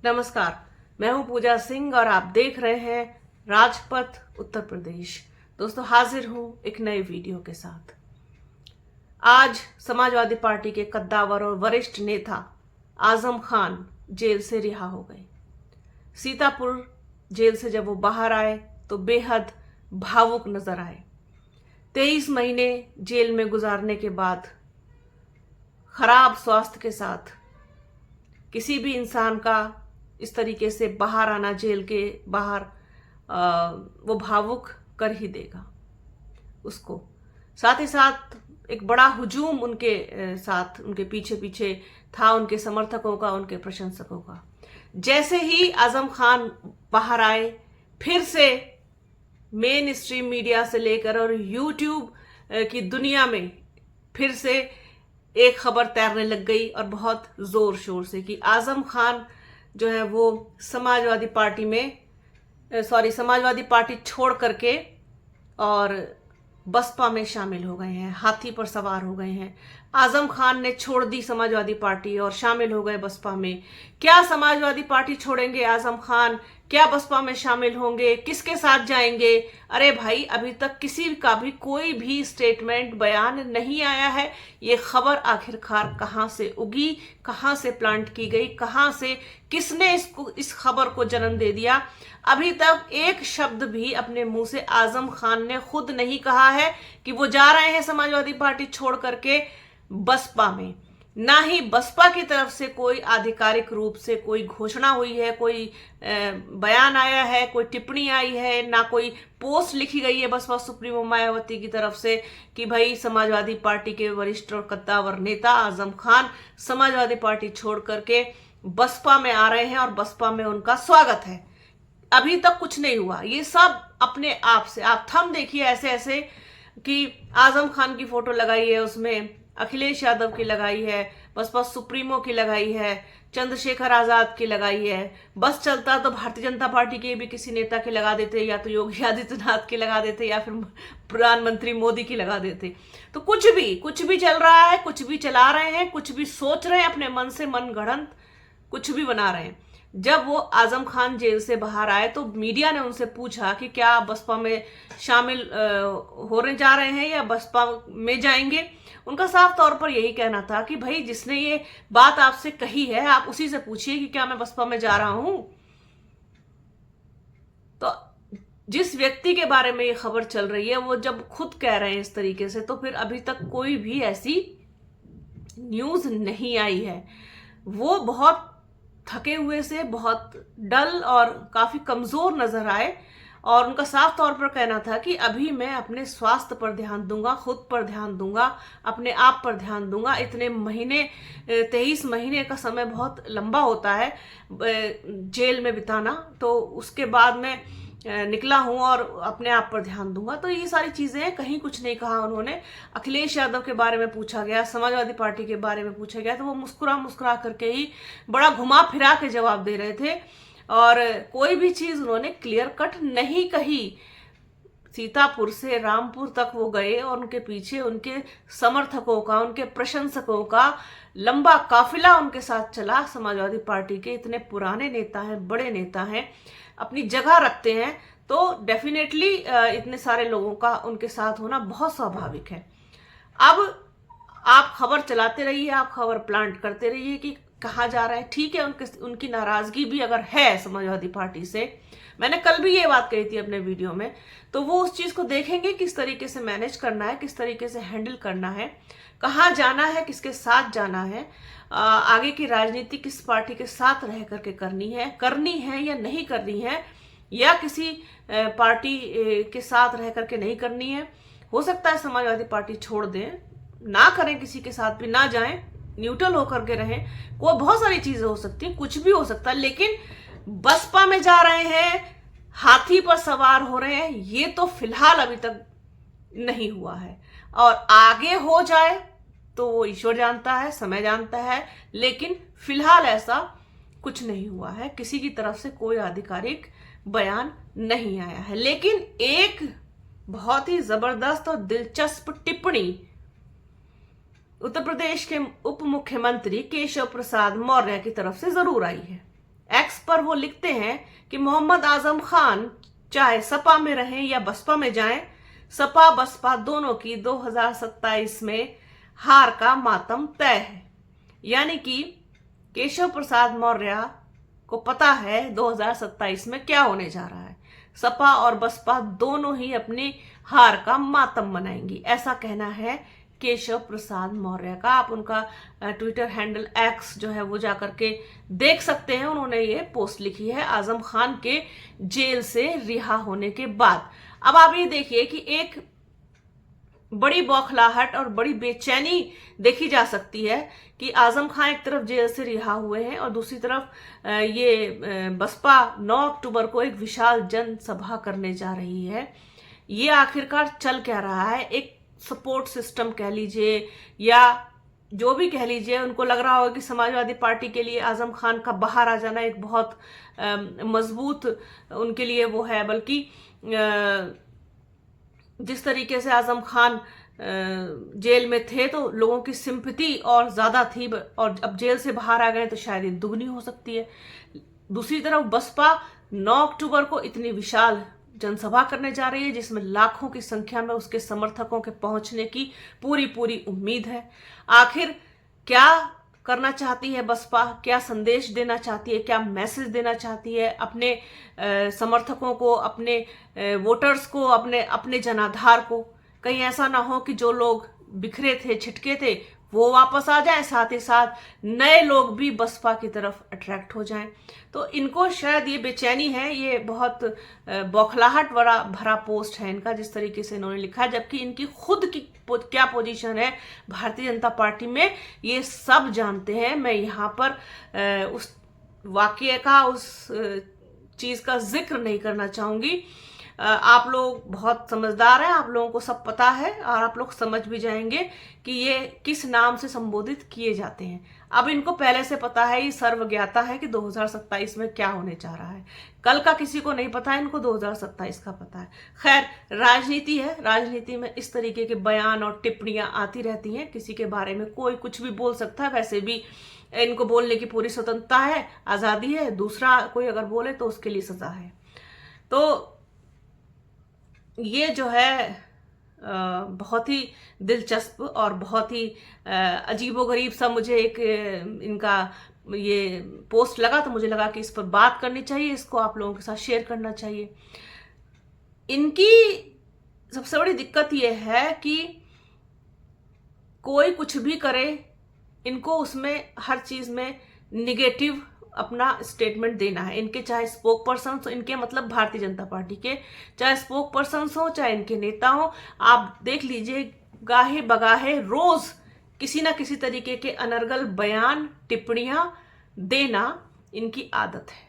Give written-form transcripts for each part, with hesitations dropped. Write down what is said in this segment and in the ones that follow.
नमस्कार, मैं हूं पूजा सिंह और आप देख रहे हैं राजपथ उत्तर प्रदेश। दोस्तों, हाजिर हूं एक नए वीडियो के साथ। आज समाजवादी पार्टी के कद्दावर और वरिष्ठ नेता आजम खान जेल से रिहा हो गए। सीतापुर जेल से जब वो बाहर आए तो बेहद भावुक नजर आए। 23 महीने जेल में गुजारने के बाद खराब स्वास्थ्य के साथ किसी भी इंसान का इस तरीके से बाहर आना, जेल के बाहर, वो भावुक कर ही देगा उसको। साथ ही साथ एक बड़ा हुजूम उनके साथ, उनके पीछे पीछे था, उनके समर्थकों का, उनके प्रशंसकों का। जैसे ही आजम खान बाहर आए, फिर से मेन स्ट्रीम मीडिया से लेकर और यूट्यूब की दुनिया में फिर से एक खबर तैरने लग गई और बहुत जोर शोर से कि आजम खान जो है वो समाजवादी पार्टी छोड़ करके और बसपा में शामिल हो गए हैं, हाथी पर सवार हो गए हैं। आजम खान ने छोड़ दी समाजवादी पार्टी और शामिल हो गए बसपा में। क्या समाजवादी पार्टी छोड़ेंगे आजम खान? क्या बसपा में शामिल होंगे? किसके साथ जाएंगे? अरे भाई, अभी तक किसी का भी कोई भी स्टेटमेंट, बयान नहीं आया है। ये खबर आखिरकार कहां से उगी, कहां से प्लांट की गई, कहां से, किसने इस खबर को जन्म दे दिया? अभी तक एक शब्द भी अपने मुंह से आजम खान ने खुद नहीं कहा है कि वो जा रहे हैं समाजवादी पार्टी छोड़ करके बसपा में। ना ही बसपा की तरफ से कोई आधिकारिक रूप से कोई घोषणा हुई है, कोई बयान आया है, कोई टिप्पणी आई है, ना कोई पोस्ट लिखी गई है बसपा सुप्रीमो मायावती की तरफ से कि भाई समाजवादी पार्टी के वरिष्ठ और कद्दावर नेता आजम खान समाजवादी पार्टी छोड़ करके बसपा में आ रहे हैं और बसपा में उनका स्वागत है। अभी तक कुछ नहीं हुआ। ये सब अपने आप से, आप थंब देखिए ऐसे ऐसे कि आजम खान की फोटो लगाई है, उसमें अखिलेश यादव की लगाई है, बसपा सुप्रीमो की लगाई है, चंद्रशेखर आजाद की लगाई है। बस चलता तो भारतीय जनता पार्टी के भी किसी नेता के लगा देते, या तो योगी आदित्यनाथ के लगा देते, या फिर प्रधानमंत्री मोदी की लगा देते। तो कुछ भी चल रहा है, कुछ भी चला रहे हैं, कुछ भी सोच रहे हैं, अपने मन से मन गढ़ंत कुछ भी बना रहे हैं। जब वो आजम खान जेल से बाहर आए तो मीडिया ने उनसे पूछा कि क्या आप बसपा में शामिल होने जा रहे हैं या बसपा में जाएंगे। उनका साफ तौर पर यही कहना था कि भाई, जिसने ये बात आपसे कही है आप उसी से पूछिए कि क्या मैं बसपा में जा रहा हूं। तो जिस व्यक्ति के बारे में ये खबर चल रही है वो जब खुद कह रहे हैं इस तरीके से, तो फिर अभी तक कोई भी ऐसी न्यूज नहीं आई है। वो बहुत थके हुए से, बहुत डल और काफी कमजोर नजर आए और उनका साफ तौर पर कहना था कि अभी मैं अपने स्वास्थ्य पर ध्यान दूंगा, खुद पर ध्यान दूंगा, अपने आप पर ध्यान दूंगा। इतने महीने, 23 महीने का समय बहुत लंबा होता है जेल में बिताना, तो उसके बाद में निकला हूं और अपने आप पर ध्यान दूंगा। तो ये सारी चीजें, कहीं कुछ नहीं कहा उन्होंने। अखिलेश यादव के बारे में पूछा गया, समाजवादी पार्टी के बारे में पूछा गया, तो वो मुस्कुरा करके ही बड़ा घुमा फिरा के जवाब दे रहे थे और कोई भी चीज उन्होंने क्लियर कट नहीं कही। सीतापुर से रामपुर तक वो गए और उनके पीछे उनके समर्थकों का, उनके प्रशंसकों का लंबा काफिला उनके साथ चला। समाजवादी पार्टी के इतने पुराने नेता हैं, बड़े नेता हैं, अपनी जगह रखते हैं, तो डेफिनेटली इतने सारे लोगों का उनके साथ होना बहुत स्वाभाविक है। अब आप खबर चलाते रहिए, आप खबर प्लांट करते रहिए कि कहाँ जा रहा है। ठीक है, उनकी नाराजगी भी अगर है समाजवादी पार्टी से, मैंने कल भी ये बात कही थी अपने वीडियो में, तो वो उस चीज को देखेंगे किस तरीके से मैनेज करना है, किस तरीके से हैंडल करना है, कहाँ जाना है, किसके साथ जाना है, आगे की राजनीति किस पार्टी के साथ रह करके करनी है या नहीं करनी है, या किसी पार्टी के साथ रह करके नहीं करनी है। हो सकता है समाजवादी पार्टी छोड़ दें, ना करें, किसी के साथ भी ना जाएं, न्यूट्रल होकर के रहें। कोई बहुत सारी चीजें हो सकती हैं, कुछ भी हो सकता है, लेकिन बसपा में जा रहे हैं, हाथी पर सवार हो रहे हैं, ये तो फिलहाल अभी तक नहीं हुआ है। और आगे हो जाए तो वो ईश्वर जानता है, समय जानता है, लेकिन फिलहाल ऐसा कुछ नहीं हुआ है। किसी की तरफ से कोई आधिकारिक बयान नहीं आया है। लेकिन एक बहुत ही जबरदस्त और दिलचस्प टिप्पणी उत्तर प्रदेश के उप मुख्यमंत्री केशव प्रसाद मौर्य की तरफ से जरूर आई है। एक्स पर वो लिखते हैं कि मोहम्मद आजम खान चाहे सपा में रहें या बसपा में जाएं, सपा बसपा दोनों की 2027 में हार का मातम तय है। यानी कि केशव प्रसाद मौर्य को पता है 2027 में क्या होने जा रहा है। सपा और बसपा दोनों ही अपनी हार का मातम मनाएंगी, ऐसा कहना है केशव प्रसाद मौर्य का। आप उनका ट्विटर हैंडल एक्स जो है वो जाकर के देख सकते हैं। उन्होंने ये पोस्ट लिखी है आजम खान के जेल से रिहा होने के बाद। अब आप ये देखिए कि एक बड़ी बौखलाहट और बड़ी बेचैनी देखी जा सकती है कि आजम खान एक तरफ जेल से रिहा हुए हैं और दूसरी तरफ ये बसपा 9 अक्टूबर को एक विशाल जनसभा करने जा रही है। ये आखिरकार चल क्या रहा है? एक सपोर्ट सिस्टम कह लीजिए या जो भी कह लीजिए, उनको लग रहा होगा कि समाजवादी पार्टी के लिए आजम खान का बाहर आ जाना एक बहुत मजबूत उनके लिए वो है। बल्कि जिस तरीके से आजम खान जेल में थे तो लोगों की सिंपैथी और ज्यादा थी, और अब जेल से बाहर आ गए तो शायद ये दुगनी हो सकती है। दूसरी तरफ बसपा 9 अक्टूबर को इतनी विशाल जनसभा करने जा रही है जिसमें लाखों की संख्या में उसके समर्थकों के पहुंचने की पूरी उम्मीद है। आखिर क्या करना चाहती है बसपा? क्या संदेश देना चाहती है? क्या मैसेज देना चाहती है अपने समर्थकों को, अपने वोटर्स को, अपने जनाधार को? कहीं ऐसा ना हो कि जो लोग बिखरे थे, छिटके थे, वो वापस आ जाएं, साथ ही साथ नए लोग भी बसपा की तरफ अट्रैक्ट हो जाएं। तो इनको शायद ये बेचैनी है। ये बहुत बौखलाहट भरा पोस्ट है इनका, जिस तरीके से इन्होंने लिखा है। जबकि इनकी खुद की क्या पोजीशन है भारतीय जनता पार्टी में, ये सब जानते हैं। मैं यहाँ पर उस वाकये का, उस चीज का जिक्र नहीं करना चाहूंगी। आप लोग बहुत समझदार हैं, आप लोगों को सब पता है और आप लोग समझ भी जाएंगे कि ये किस नाम से संबोधित किए जाते हैं। अब इनको पहले से पता है, ये सर्वज्ञाता है कि 2027 में क्या होने जा रहा है। कल का किसी को नहीं पता है, इनको 2027 का पता है। खैर, राजनीति है, राजनीति में इस तरीके के बयान और टिप्पणियां आती रहती हैं। किसी के बारे में कोई कुछ भी बोल सकता है। वैसे भी इनको बोलने की पूरी स्वतंत्रता है, आजादी है। दूसरा कोई अगर बोले तो उसके लिए सजा है। तो ये जो है बहुत ही दिलचस्प और बहुत ही अजीबोगरीब सा मुझे एक इनका ये पोस्ट लगा, तो मुझे लगा कि इस पर बात करनी चाहिए, इसको आप लोगों के साथ शेयर करना चाहिए। इनकी सबसे बड़ी दिक्कत ये है कि कोई कुछ भी करे, इनको उसमें हर चीज में निगेटिव अपना स्टेटमेंट देना है। इनके चाहे स्पोक पर्सन, इनके मतलब भारतीय जनता पार्टी के चाहे स्पोक पर्सन हो, चाहे इनके नेता हो, आप देख लीजिए गाहे बगाहे रोज किसी ना किसी तरीके के अनर्गल बयान, टिप्पणियां देना इनकी आदत है।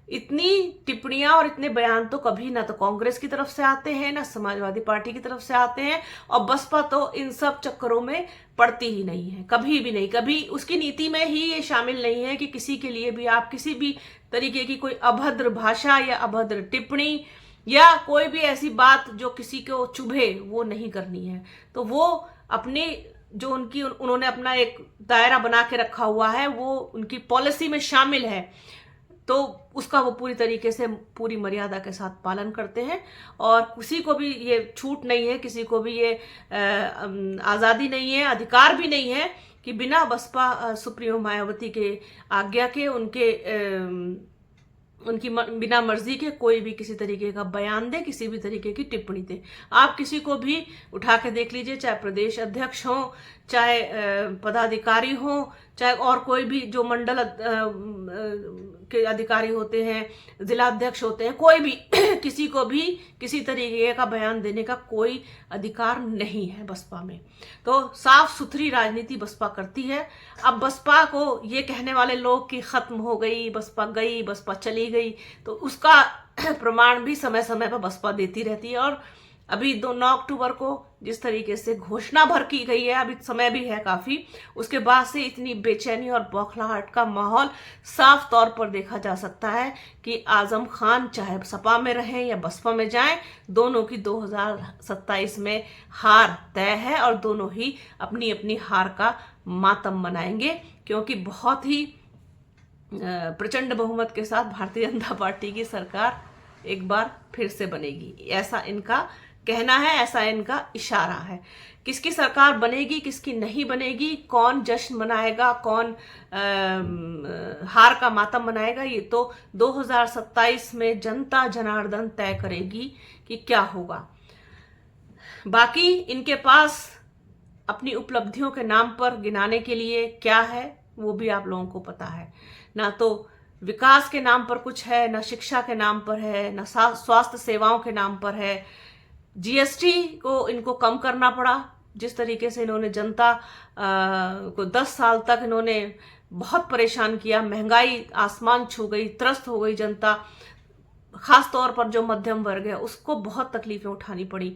इतनी टिप्पणियां और इतने बयान तो कभी ना तो कांग्रेस की तरफ से आते हैं, ना समाजवादी पार्टी की तरफ से आते हैं, और बसपा तो इन सब चक्करों में पड़ती ही नहीं है, कभी भी नहीं। कभी उसकी नीति में ही ये शामिल नहीं है कि किसी के लिए भी आप किसी भी तरीके की कोई अभद्र भाषा या अभद्र टिप्पणी या कोई भी ऐसी बात जो किसी को चुभे वो नहीं करनी है। तो वो अपनी जो उन्होंने अपना एक दायरा बना के रखा हुआ है, वो उनकी पॉलिसी में शामिल है, तो उसका वो पूरी तरीके से पूरी मर्यादा के साथ पालन करते हैं। और किसी को भी ये छूट नहीं है, किसी को भी ये आज़ादी नहीं है, अधिकार भी नहीं है कि बिना बसपा सुप्रीमो मायावती के आज्ञा के उनकी बिना मर्जी के कोई भी किसी तरीके का बयान दे, किसी भी तरीके की टिप्पणी दे। आप किसी को भी उठा के देख लीजिए, चाहे प्रदेश अध्यक्ष हो, चाहे पदाधिकारी हो, चाहे और कोई भी जो मंडल के अधिकारी होते हैं, जिला अध्यक्ष होते हैं, कोई भी किसी को भी किसी तरीके का बयान देने का कोई अधिकार नहीं है बसपा में। तो साफ सुथरी राजनीति बसपा करती है। अब बसपा को ये कहने वाले लोग कि खत्म हो गई, बसपा गई, बसपा चली गई, तो उसका प्रमाण भी समय समय पर बसपा देती रहती है। और अभी 9 अक्टूबर को जिस तरीके से घोषणा भर की गई है, अभी समय भी है काफी, उसके बाद से इतनी बेचैनी और बौखलाहट का माहौल साफ तौर पर देखा जा सकता है कि आजम खान चाहे सपा में रहें या बसपा में जाएं, दोनों की 2027 में हार तय है और दोनों ही अपनी अपनी हार का मातम मनाएंगे। क्योंकि बहुत ही प्रचंड बहुमत के साथ भारतीय जनता पार्टी की सरकार एक बार फिर से बनेगी, ऐसा इनका कहना है, ऐसा इनका इशारा है। किसकी सरकार बनेगी, किसकी नहीं बनेगी, कौन जश्न मनाएगा, कौन हार का मातम मनाएगा, ये तो 2027 में जनता जनार्दन तय करेगी कि क्या होगा। बाकी इनके पास अपनी उपलब्धियों के नाम पर गिनाने के लिए क्या है वो भी आप लोगों को पता है। ना तो विकास के नाम पर कुछ है, ना शिक्षा के नाम पर है, ना स्वास्थ्य सेवाओं के नाम पर है। जीएसटी को इनको कम करना पड़ा, जिस तरीके से इन्होंने जनता को 10 साल तक इन्होंने बहुत परेशान किया। महंगाई आसमान छू गई, त्रस्त हो गई जनता, खास तौर पर जो मध्यम वर्ग है उसको बहुत तकलीफें उठानी पड़ी।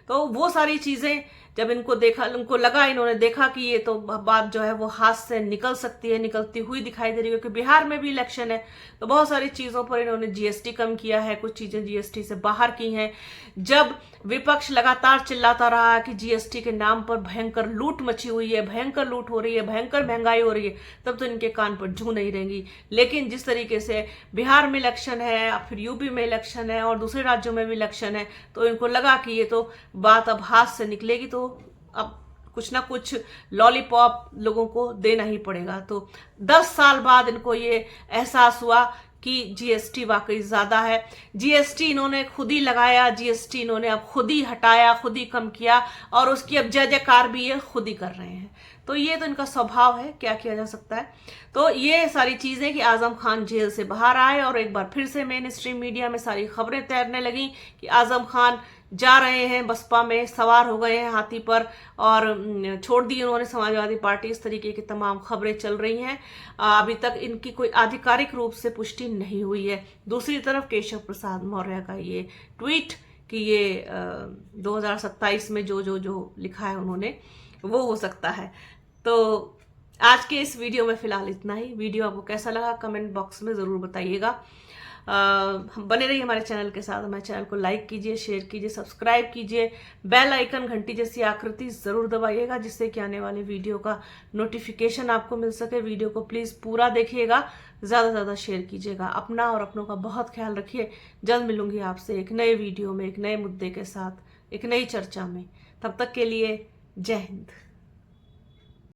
तो वो सारी चीजें जब इनको देखा, उनको लगा, इन्होंने देखा कि ये तो बात जो है वो हाथ से निकल सकती है, निकलती हुई दिखाई दे रही है, क्योंकि बिहार में भी इलेक्शन है, तो बहुत सारी चीजों पर इन्होंने जीएसटी कम किया है, कुछ चीजें जीएसटी से बाहर की हैं। जब विपक्ष लगातार चिल्लाता रहा कि जीएसटी के नाम पर भयंकर लूट मची हुई है, भयंकर लूट हो रही है, भयंकर महंगाई हो रही है, तब तो इनके कान पर जू नहीं रहेंगी। लेकिन जिस तरीके से बिहार में इलेक्शन है, फिर यूपी में इलेक्शन है और दूसरे राज्यों में भी इलेक्शन है, तो इनको लगा कि ये तो बात अब हाथ से निकलेगी, तो अब कुछ ना कुछ लॉलीपॉप लोगों को देना ही पड़ेगा। तो 10 साल बाद इनको ये एहसास हुआ कि जीएसटी वाकई ज्यादा है। जीएसटी इन्होंने खुद ही लगाया, जीएसटी इन्होंने अब खुद ही हटाया, खुद ही कम किया, और उसकी अब जय जयकार भी ये खुद ही कर रहे हैं। तो ये तो इनका स्वभाव है, क्या किया जा सकता है। तो ये सारी चीजें कि आजम खान जेल से बाहर आए और एक बार फिर से मेन स्ट्रीम मीडिया में सारी खबरें तैरने लगी कि आजम खान जा रहे हैं, बसपा में सवार हो गए हैं हाथी पर और छोड़ दी उन्होंने समाजवादी पार्टी। इस तरीके की तमाम खबरें चल रही हैं। अभी तक इनकी कोई आधिकारिक रूप से पुष्टि नहीं हुई है। दूसरी तरफ केशव प्रसाद मौर्य का ये ट्वीट कि ये 2027 में जो लिखा है उन्होंने वो हो सकता है। तो आज के इस वीडियो में फिलहाल इतना ही। वीडियो आपको कैसा लगा कमेंट बॉक्स में ज़रूर बताइएगा। बने रहिए हमारे चैनल के साथ। हमारे चैनल को लाइक कीजिए, शेयर कीजिए, सब्सक्राइब कीजिए, बेल आइकन घंटी जैसी आकृति ज़रूर दबाइएगा, जिससे कि आने वाले वीडियो का नोटिफिकेशन आपको मिल सके। वीडियो को प्लीज़ पूरा देखिएगा, ज़्यादा से ज़्यादा शेयर कीजिएगा। अपना और अपनों का बहुत ख्याल रखिए। जल्द मिलूंगी आपसे एक नए वीडियो में, एक नए मुद्दे के साथ, एक नई चर्चा में। तब तक के लिए जय हिंद।